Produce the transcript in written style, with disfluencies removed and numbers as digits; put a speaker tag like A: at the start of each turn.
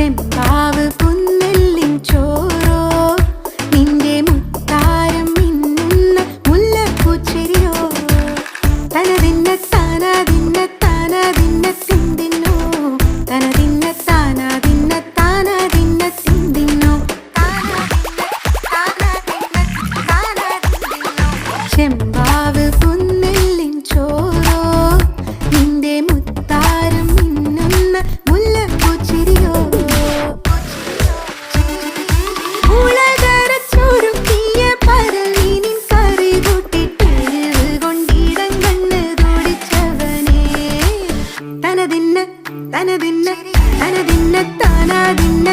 A: ചെമ്പാവ് പുന്നെല്ലിൻ ചോറോ നിന്റെ മുത്താരം മിന്നുന്ന മുല്ലപ്പൂച്ചെരിയോ തനതിന്ന താനാതിന്ന താനാതിന്ന തിന്തിന്നോ തനതിന്ന താനാതിന്ന താനാതിന്ന തിന്തിന്നോ ചെമ്പാവ് പുന്നെല്ലിൻ ചോറോ നിന്റെ മുത്താരം മിന്നുന്ന മുല്ലപ്പൂച്ചെരിയോ ഉളകരച്ചൊരുക്കിയ പരലിനിൻ കറി കൂട്ടിട്ടെരിവ് കൊണ്ടിടം കണ്ണ് തുടിച്ചവനേ തനതിന്ന തനതിന്ന തനതിന്ന താനാതിന്ന